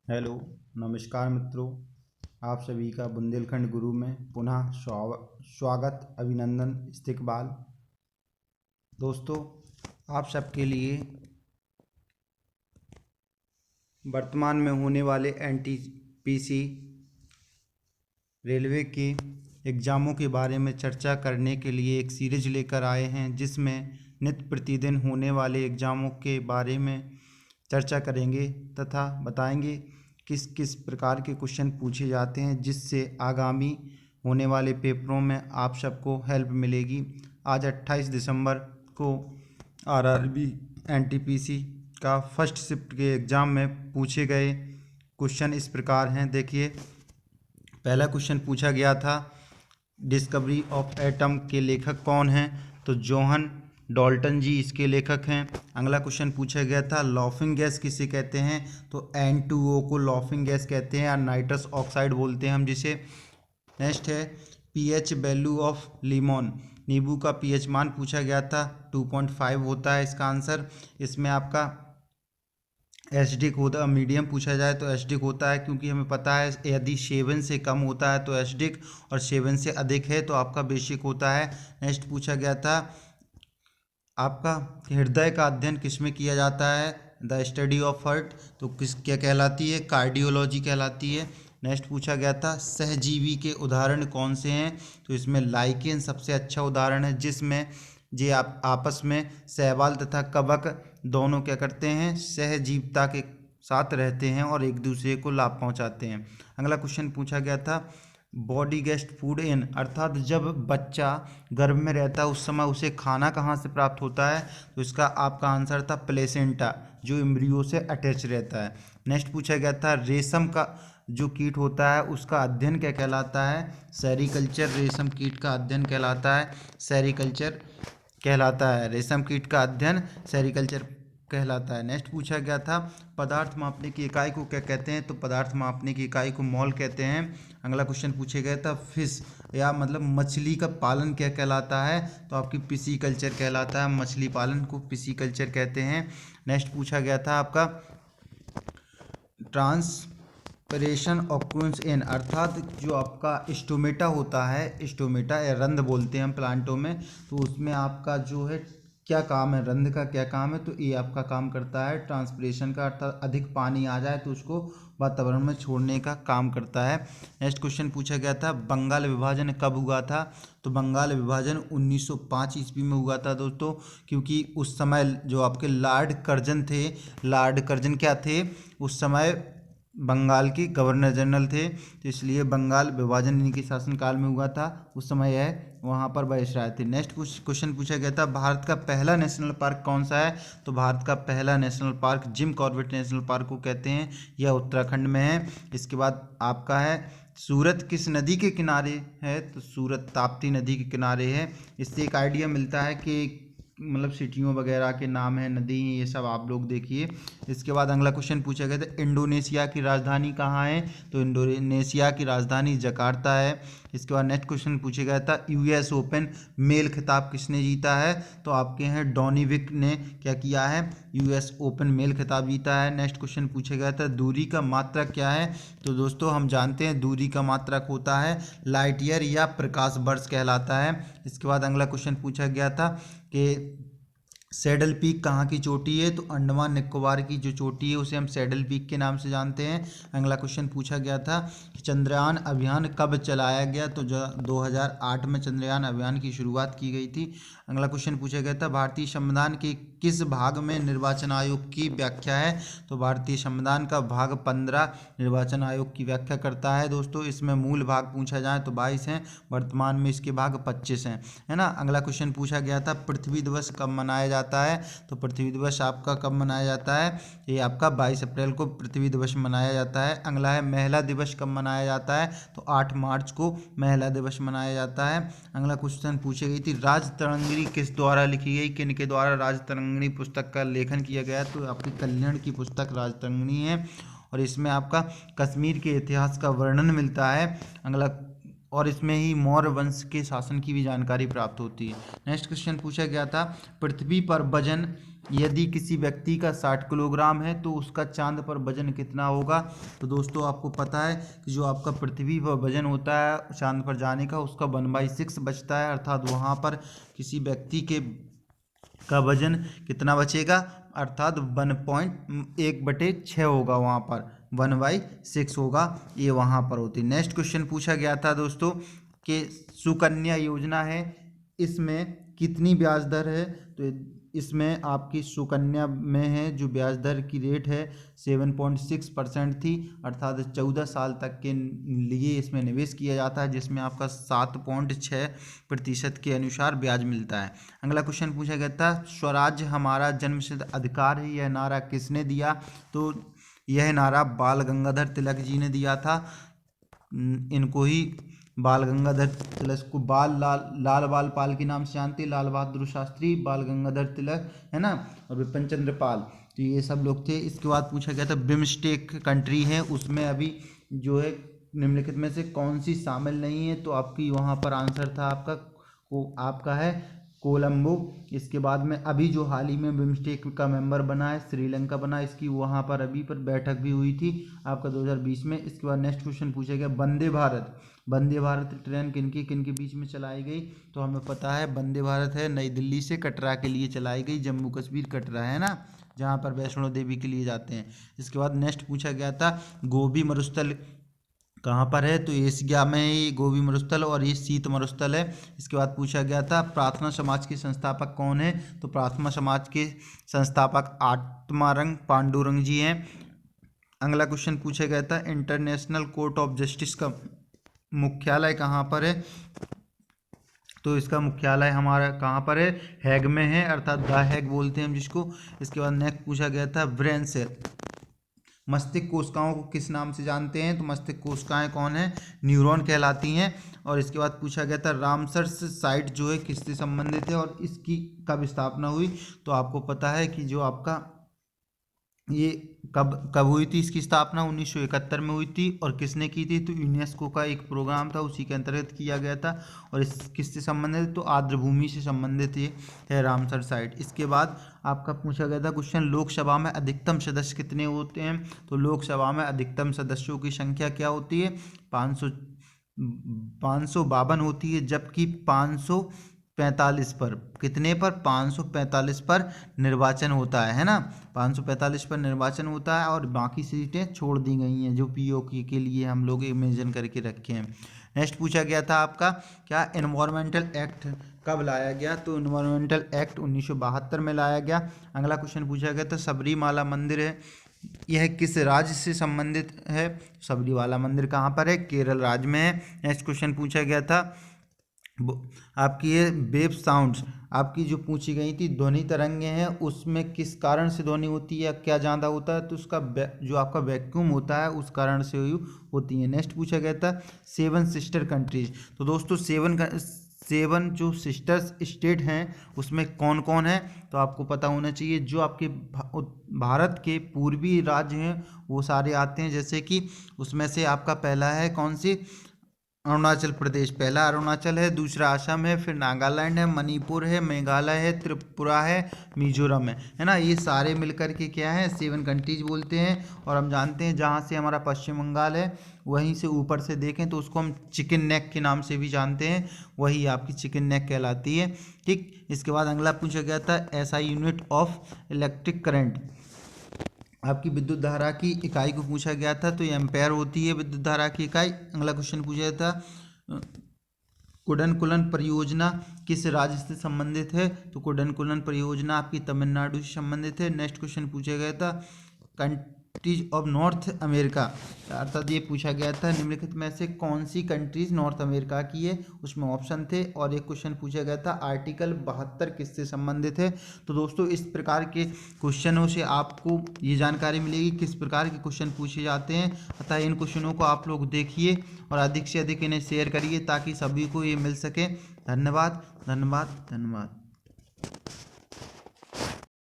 Hello, नमस्कार मित्रों। आप सभी का बुंदेलखंड गुरु में पुनः स्वागत, अभिनंदन, इस्तकबाल। दोस्तों, आप सबके लिए वर्तमान में होने वाले एनटीपीसी रेलवे के एग्ज़ामों के बारे में चर्चा करने के लिए एक सीरीज लेकर आए हैं, जिसमें नित्य प्रतिदिन होने वाले एग्ज़ामों के बारे में चर्चा करेंगे तथा बताएंगे किस किस प्रकार के क्वेश्चन पूछे जाते हैं, जिससे आगामी होने वाले पेपरों में आप सबको हेल्प मिलेगी। आज 28 दिसंबर को आरआरबी एनटीपीसी का फर्स्ट शिफ्ट के एग्ज़ाम में पूछे गए क्वेश्चन इस प्रकार हैं। देखिए, पहला क्वेश्चन पूछा गया था, डिस्कवरी ऑफ एटम के लेखक कौन हैं? तो जोहन डॉल्टन जी इसके लेखक हैं। अगला क्वेश्चन पूछा गया था, लॉफिंग गैस किसे कहते हैं? तो N2O को लॉफिंग गैस कहते हैं, या नाइट्रस ऑक्साइड बोलते हैं हम जिसे। नेक्स्ट है, पीएच वैल्यू ऑफ लीमन, नींबू का पीएच मान पूछा गया था। 2.5 होता है इसका आंसर। इसमें आपका एसिडिक होता, मीडियम पूछा जाए तो एसिडिक होता है, क्योंकि हमें पता है यदि 7 से कम होता है तो एसिडिक, और 7 से अधिक है तो आपका बेसिक होता है। नेक्स्ट पूछा गया था, आपका हृदय का अध्ययन किसमें किया जाता है? द स्टडी ऑफ हार्ट, तो किस क्या कहलाती है? कार्डियोलॉजी कहलाती है। नेक्स्ट पूछा गया था, सहजीवी के उदाहरण कौन से हैं? तो इसमें लाइकेन सबसे अच्छा उदाहरण है, जिसमें जे आप आपस में शैवाल तथा कवक दोनों क्या करते हैं? सहजीवता के साथ रहते हैं और एक दूसरे को लाभ पहुंचाते हैं। अगला क्वेश्चन पूछा गया था, बॉडी गेस्ट फूड इन, अर्थात जब बच्चा गर्भ में रहता है उस समय उसे खाना कहाँ से प्राप्त होता है? तो इसका आपका आंसर था प्लेसेंटा, जो एम्ब्रियो से अटैच रहता है। नेक्स्ट पूछा गया था, रेशम का जो कीट होता है उसका अध्ययन क्या कहलाता है? सेरीकल्चर, रेशम कीट का अध्ययन कहलाता है सेरीकल्चर कहलाता है। रेशम कीट का अध्ययन सेरीकल्चर कहलाता है। नेक्स्ट पूछा गया था, पदार्थ मापने की इकाई को क्या कहते हैं? तो पदार्थ मापने की इकाई को मोल कहते हैं। अगला क्वेश्चन पूछा गया था, फिश या मतलब मछली का पालन क्या कहलाता है? तो आपकी पिसीकल्चर कहलाता है, मछली पालन को पिसीकल्चर कहते हैं। नेक्स्ट पूछा गया था आपका, ट्रांसपरेशन ऑक्यूरेंस इन, अर्थात जो आपका स्टोमेटा होता है, स्टोमेटा या रंध बोलते हैं हम प्लांटों में, तो उसमें आपका जो है क्या काम है, रंध का क्या काम है? तो ये आपका काम करता है ट्रांसपरेशन का, अर्थात अधिक पानी आ जाए तो उसको वातावरण में छोड़ने का काम करता है। नेक्स्ट क्वेश्चन पूछा गया था, बंगाल विभाजन कब हुआ था? तो बंगाल विभाजन 1905 ईस्वी में हुआ था दोस्तों, क्योंकि उस समय जो आपके लॉर्ड कर्जन थे, लॉर्ड कर्जन क्या थे उस समय? बंगाल के गवर्नर जनरल थे, तो इसलिए बंगाल विभाजन इनके शासनकाल में हुआ था। उस समय यह वहाँ पर वायसराय थे। नेक्स्ट क्वेश्चन पूछा गया था, भारत का पहला नेशनल पार्क कौन सा है? तो भारत का पहला national park Jim Corbett national park को कहते हैं, यह उत्तराखंड में है। इसके बाद आपका है, सूरत किस नदी के किनारे है? तो सूरत ताप्ती नदी के किनारे है। इससे एक आइडिया मिलता है कि मतलब सिटियों वगैरह के नाम है, नदी, ये सब आप लोग देखिए। इसके बाद अगला क्वेश्चन पूछा गया था, इंडोनेशिया की राजधानी कहाँ है? तो इंडोनेशिया की राजधानी जकार्ता है। इसके बाद नेक्स्ट क्वेश्चन पूछा गया था, यूएस ओपन मेल खिताब किसने जीता है? तो आपके हैं डॉनिविक ने क्या किया है? यूएस ओपन मेल खिताब जीता है। नेक्स्ट क्वेश्चन पूछा गया था, दूरी का मात्रक क्या है? तो दोस्तों हम जानते हैं दूरी का मात्रक होता है लाइट ईयर या प्रकाश वर्ष कहलाता है। इसके बाद अगला क्वेश्चन पूछा गया था कि सैडल पीक कहाँ की चोटी है? तो अंडमान निकोबार की जो चोटी है उसे हम सैडल पीक के नाम से जानते हैं। अगला क्वेश्चन पूछा गया था कि चंद्रयान अभियान कब चलाया गया? तो 2008 में चंद्रयान अभियान की शुरुआत की गई थी। अगला क्वेश्चन पूछा गया था, भारतीय संविधान के किस भाग में निर्वाचन आयोग की व्याख्या है? तो भारतीय संविधान का भाग 15 निर्वाचन आयोग की व्याख्या करता है दोस्तों। इसमें मूल भाग पूछा जाए तो 22 हैं, वर्तमान में इसके भाग 25 हैं, है ना। अगला क्वेश्चन पूछा गया था, पृथ्वी दिवस कब मनाया जाता है? तो पृथ्वी दिवस आपका कब मनाया जाता है? ये आपका 22 अप्रैल को पृथ्वी दिवस मनाया जाता है। अगला है, महिला दिवस कब मनाया जाता है? तो 8 मार्च को महिला दिवस मनाया जाता है। अगला क्वेश्चन पूछी गई थी, राजतरंगिणी किस द्वारा लिखी गई? किनके द्वारा राजतरंगिणी पुस्तक का लेखन किया गया? तो आपकी कल्याण की पुस्तक राजतरंगिणी है, और इसमें आपका कश्मीर के इतिहास का वर्णन मिलता है। अगला, और इसमें ही मौर्य वंश के शासन की भी जानकारी प्राप्त होती है। नेक्स्ट क्वेश्चन पूछा गया था, पृथ्वी पर वजन यदि किसी व्यक्ति का 60 किलोग्राम है तो उसका चांद पर वजन कितना होगा। तो दोस्तों आपको पता है कि जो आपका पृथ्वी पर वजन होता है चांद पर जाने का, उसका 1/6 बचता है, अर्थात वहाँ पर किसी व्यक्ति के का वजन कितना बचेगा, अर्थात 1/6 होगा, वहाँ पर 1/6 होगा, ये वहाँ पर होती। नेक्स्ट क्वेश्चन पूछा गया था दोस्तों कि सुकन्या योजना है, इसमें कितनी ब्याज दर है। तो इसमें आपकी सुकन्या में है जो ब्याज दर की रेट है 7.6% थी, अर्थात 14 साल तक के लिए इसमें निवेश किया जाता है, जिसमें आपका 7.6% के अनुसार ब्याज मिलता है। अगला क्वेश्चन पूछा गया था स्वराज्य हमारा जन्मसिद्ध अधिकार है, यह नारा किसने दिया। तो यह नारा बाल गंगाधर तिलक जी ने दिया था। इनको ही बाल गंगाधर तिलक को लाल बाल पाल के नाम से जानते हैं, लाल बहादुर शास्त्री, बाल गंगाधर तिलक, है ना, और विपिन चंद्र पाल, तो ये सब लोग थे। इसके बाद पूछा गया था बिम्स्टेक कंट्री है, उसमें अभी जो है निम्नलिखित में से कौन सी शामिल नहीं है। तो आपकी वहाँ पर आंसर था आपका है कोलंबो। इसके बाद में अभी जो हाल ही में बिम्स्टेक का मेंबर बना है श्रीलंका बना, इसकी वहाँ पर अभी पर बैठक भी हुई थी आपका 2020 में। इसके बाद नेक्स्ट क्वेश्चन पूछा गया वंदे भारत ट्रेन किनके बीच में चलाई गई। तो हमें पता है वंदे भारत है नई दिल्ली से कटरा के लिए चलाई गई, जम्मू कश्मीर कटरा, है ना, जहाँ पर वैष्णो देवी के लिए जाते हैं। इसके बाद नेक्स्ट पूछा गया था गोभी मरुस्थल कहाँ पर है। तो एशिया में ये गोभी मरुस्थल और ये शीत मरुस्थल है। इसके बाद पूछा गया था प्रार्थना समाज के संस्थापक कौन है। तो प्रार्थना समाज के संस्थापक आत्मारंग पांडुरंग जी हैं। अगला क्वेश्चन पूछा गया था इंटरनेशनल कोर्ट ऑफ जस्टिस का मुख्यालय कहाँ पर है। तो इसका मुख्यालय हमारा कहाँ पर है, हैग में है, अर्थात द हैग बोलते हैं हम जिसको। इसके बाद नेक्स्ट पूछा गया था ब्रेन सेल मस्तिष्क कोशिकाओं को किस नाम से जानते हैं। तो मस्तिष्क कोशिकाएं कौन है, न्यूरॉन कहलाती हैं। और इसके बाद पूछा गया था रामसर साइट जो है किससे संबंधित है और इसकी कब स्थापना हुई। तो आपको पता है कि जो आपका ये कब हुई थी, इसकी स्थापना 1971 में हुई थी। और किसने की थी, तो यूनेस्को का एक प्रोग्राम था उसी के अंतर्गत किया गया था। और इस किससे संबंधित, तो आर्द्रभूमि से संबंधित ये है रामसर साइट। इसके बाद आपका पूछा गया था क्वेश्चन लोकसभा में अधिकतम सदस्य कितने होते हैं। तो लोकसभा में अधिकतम सदस्यों की संख्या क्या होती है, 552 होती है, जबकि 545 पर कितने पर 545 पर निर्वाचन होता है ना, 545 पर निर्वाचन होता है और बाकी सीटें छोड़ दी गई हैं जो पीओके के लिए हम लोग इमेजिन करके रखे हैं। नेक्स्ट पूछा गया था आपका क्या एनवायरमेंटल एक्ट कब लाया गया। तो एनवायरमेंटल एक्ट 1972 में लाया गया। अगला क्वेश्चन पूछा गया था सबरीमाला मंदिर है, यह किस राज्य से संबंधित है। सबरीमाला मंदिर कहाँ पर है, केरल राज्य में है। नेक्स्ट क्वेश्चन पूछा गया था आपकी ये वेव साउंड्स आपकी जो पूछी गई थी ध्वनि तरंगे हैं, उसमें किस कारण से ध्वनि होती है, क्या ज़्यादा होता है। तो उसका जो आपका वैक्यूम होता है उस कारण से होती है। नेक्स्ट पूछा गया था 7 सिस्टर कंट्रीज। तो दोस्तों 7 जो सिस्टर्स स्टेट हैं उसमें कौन कौन है। तो आपको पता होना चाहिए जो आपके भारत के पूर्वी राज्य हैं वो सारे आते हैं, जैसे कि उसमें से आपका पहला है कौन सी, अरुणाचल प्रदेश, पहला अरुणाचल है, दूसरा असम है, फिर नागालैंड है, मणिपुर है, मेघालय है, त्रिपुरा है, मिजोरम है ना। ये सारे मिलकर के क्या है 7 कंट्रीज बोलते हैं। और हम जानते हैं जहाँ से हमारा पश्चिम बंगाल है वहीं से ऊपर से देखें तो उसको हम चिकन नेक के नाम से भी जानते हैं, वही आपकी चिकन नेक कहलाती है, ठीक। इसके बाद अगला पूछा गया था SI unit of electric current, आपकी विद्युत धारा की इकाई को पूछा गया था। तो ये एम्पेयर होती है विद्युत धारा की इकाई। अगला क्वेश्चन पूछा था कुडनकुलन परियोजना किस राज्य से संबंधित है। तो कुडनकुलन परियोजना आपकी तमिलनाडु से संबंधित है। नेक्स्ट क्वेश्चन पूछा गया था कंट्रीज ऑफ नॉर्थ अमेरिका, अर्थात ये पूछा गया था निम्नलिखित में से कौन सी कंट्रीज नॉर्थ अमेरिका की है, उसमें ऑप्शन थे। और एक क्वेश्चन पूछा गया था आर्टिकल 72 किससे संबंधित है। तो दोस्तों इस प्रकार के क्वेश्चनों से आपको ये जानकारी मिलेगी किस प्रकार के क्वेश्चन पूछे जाते हैं। अतः इन क्वेश्चनों को आप लोग देखिए और अधिक से अधिक इन्हें शेयर करिए ताकि सभी को ये मिल सके। धन्यवाद धन्यवाद धन्यवाद।